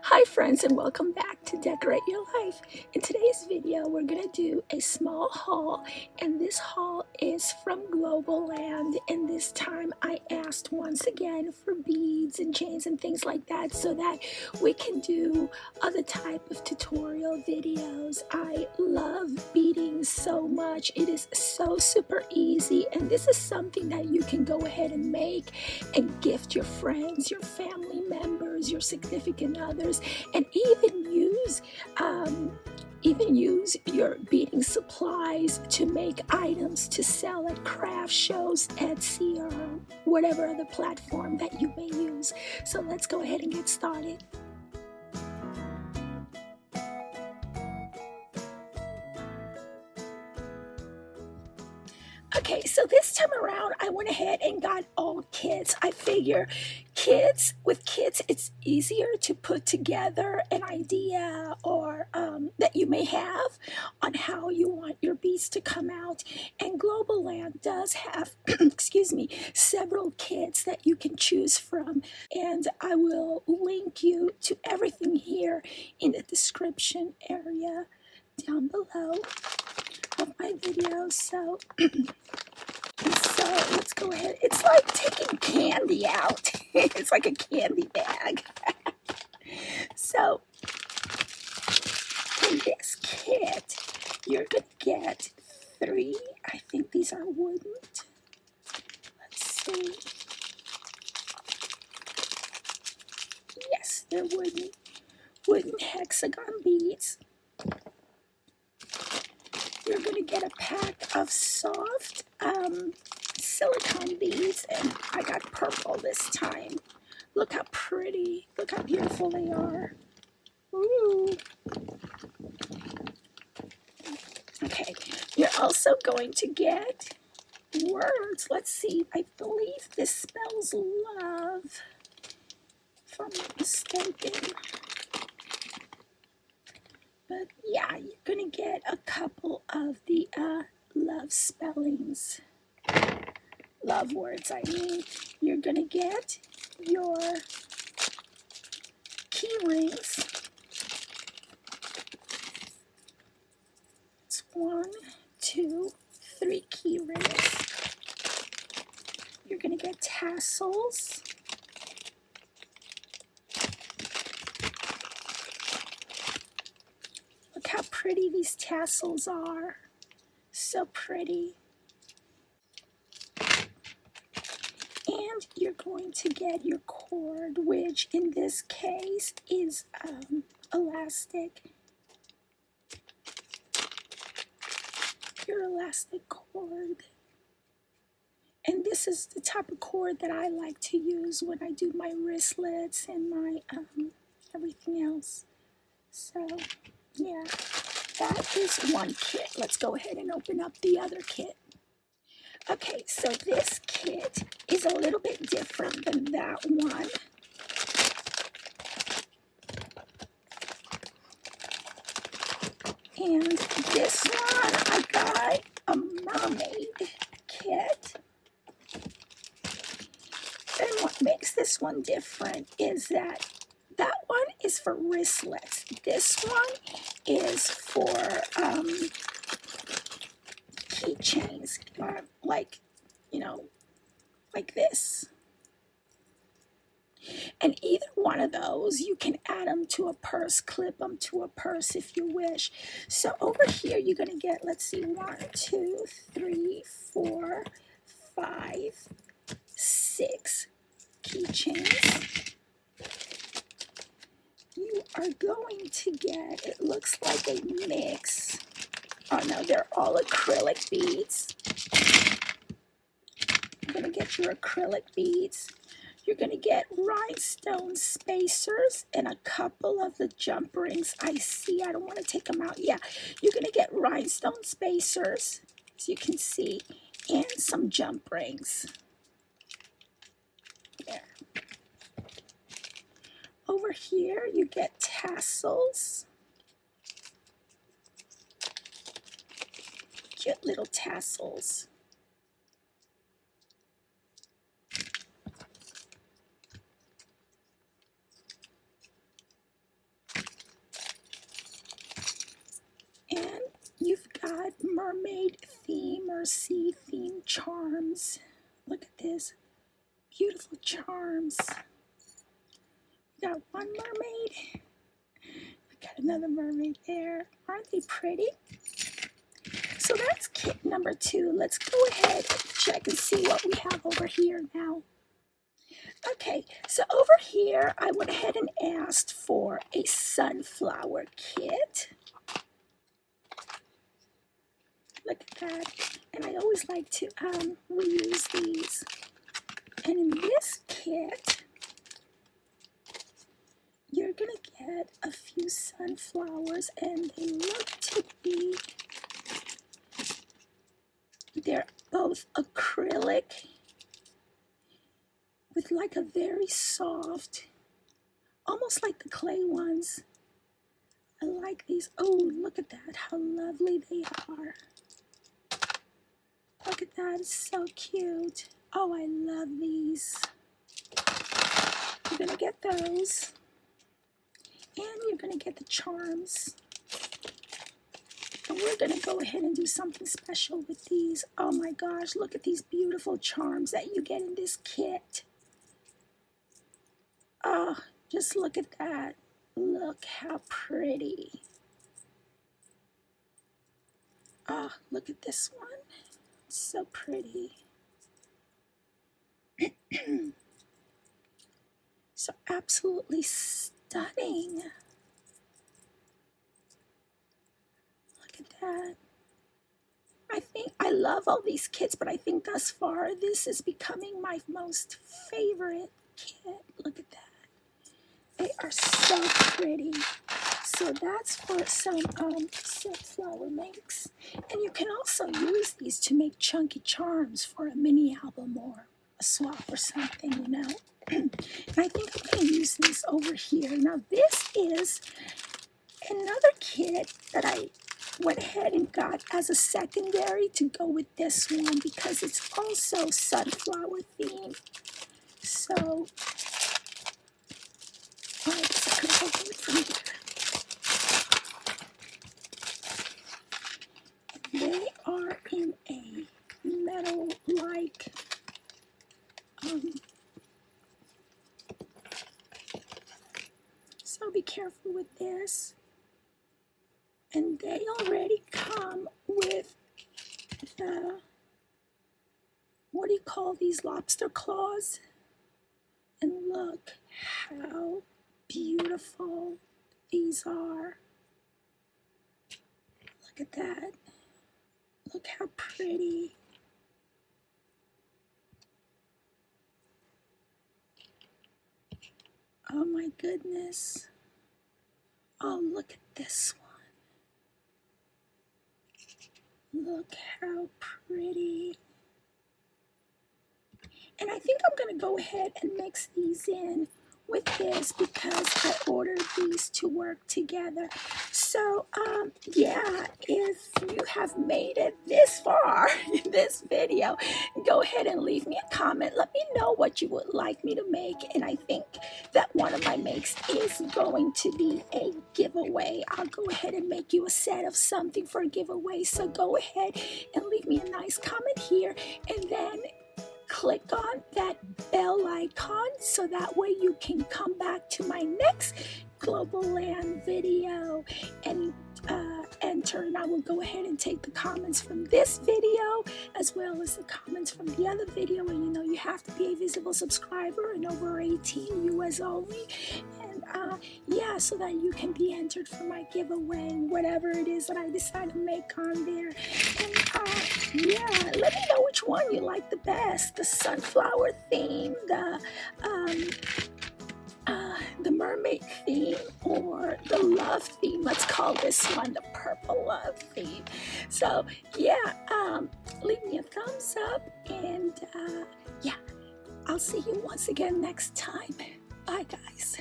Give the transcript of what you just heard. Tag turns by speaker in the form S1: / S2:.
S1: Hi friends, and welcome back to Decorate Your Life. In today's video we're going to do a small haul, and this haul is from Globleland, and this time I asked once again for beads and chains and things like that so that we can do other type of tutorial videos. I love beading so much. It is so super easy, and this is something that you can go ahead and make and gift your friends, your family members, your significant others, and even use your beading supplies to make items to sell at craft shows, Etsy, or whatever other platform that you may use. So let's go ahead and get started. Okay, so this time around, I went ahead and got all kits. I figure with kids, it's easier to put together an idea or that you may have on how you want your beads to come out. And Globleland does have, excuse me, several kits that you can choose from. And I will link you to everything here in the description area down below of my video. So let's go ahead. It's like taking candy out. It's like a candy bag. So in this kit, you're going to get 3. I think these are wooden. Let's see. Yes, they're wooden hexagon beads. You're going to get a pack of soft silicone beads, and I got purple this time. Look how pretty, look how beautiful they are. Ooh. Okay, you're also going to get words. Let's see, I believe this spells love, if I'm not mistaken. But yeah, you're going to get a couple of the love spellings. Love words, I mean. You're going to get your key rings. It's 1, 2, 3 key rings. You're going to get tassels. Look how pretty these tassels are. So pretty. And you're going to get your cord, which in this case is elastic. Your elastic cord. And this is the type of cord that I like to use when I do my wristlets and my everything else. So yeah, that is one kit. Let's go ahead and open up the other kit. Okay, so this kit is a little bit different than that one. And this one, I got a Mermaid kit. And what makes this one different is that one is for wristlets. This one is for keychains, like, you know, like this. And either one of those, you can add them to a purse, clip them to a purse if you wish. So over here, you're going to get, let's see, 1, 2, 3, 4, 5, 6 keychains. You are going to get, it looks like a mix. Oh no, they're all acrylic beads. You're going to get your acrylic beads. You're going to get rhinestone spacers and a couple of the jump rings. I see, I don't want to take them out. Yeah, you're going to get rhinestone spacers, as you can see, and some jump rings. There. Over here, you get tassels. Cute little tassels. mermaid theme or sea theme charms. Look at this. Beautiful charms. We got one mermaid. We got another mermaid there. Aren't they pretty? So that's kit number 2. Let's go ahead and check and see what we have over here now. Okay, so over here, I went ahead and asked for a sunflower kit. Look at that. And I always like to reuse these. And in this kit, you're going to get a few sunflowers, and they look to be, they're both acrylic with like a very soft, almost like the clay ones. I like these. Oh, look at that, how lovely they are. Look at that, it's so cute. Oh, I love these. You're gonna get those. And you're gonna get the charms. And we're gonna go ahead and do something special with these. Oh my gosh, look at these beautiful charms that you get in this kit. Oh, just look at that. Look how pretty. Oh, look at this one. It's so pretty. So absolutely stunning. Look at that. I think I love all these kits, but I think thus far this is becoming my most favorite kit. Look at that. They are so pretty. So that's for some sunflower makes. And you can also use these to make chunky charms for a mini album or a swap or something, you know. And I think I'm going to use this over here. Now this is another kit that I went ahead and got as a secondary to go with this one because it's also sunflower themed. So I guess I could open it from here. They are in a metal-like so be careful with this. And they already come with the, what do you call these, lobster claws? And look how beautiful these are. Look at that. Look how pretty. Oh my goodness. Oh, look at this one. Look how pretty. And I think I'm going to go ahead and mix these in with this because I ordered these to work together. So, yeah, if you have made it this far in this video, go ahead and leave me a comment. Let me know what you would like me to make. And I think that one of my makes is going to be a giveaway. I'll go ahead and make you a set of something for a giveaway. So go ahead and leave me a nice comment here, and then click on that bell icon so that way you can come back to my next Globleland video and enter, and I will go ahead and take the comments from this video as well as the comments from the other video. And you know, you have to be a visible subscriber and over 18 US only, and yeah, so that you can be entered for my giveaway, whatever it is that I decide to make on there. And yeah, let me know which one you like the best, the sunflower theme, the mermaid theme, or the love theme. Let's call this one the purple love theme. So yeah, leave me a thumbs up, and yeah, I'll see you once again next time. Bye guys.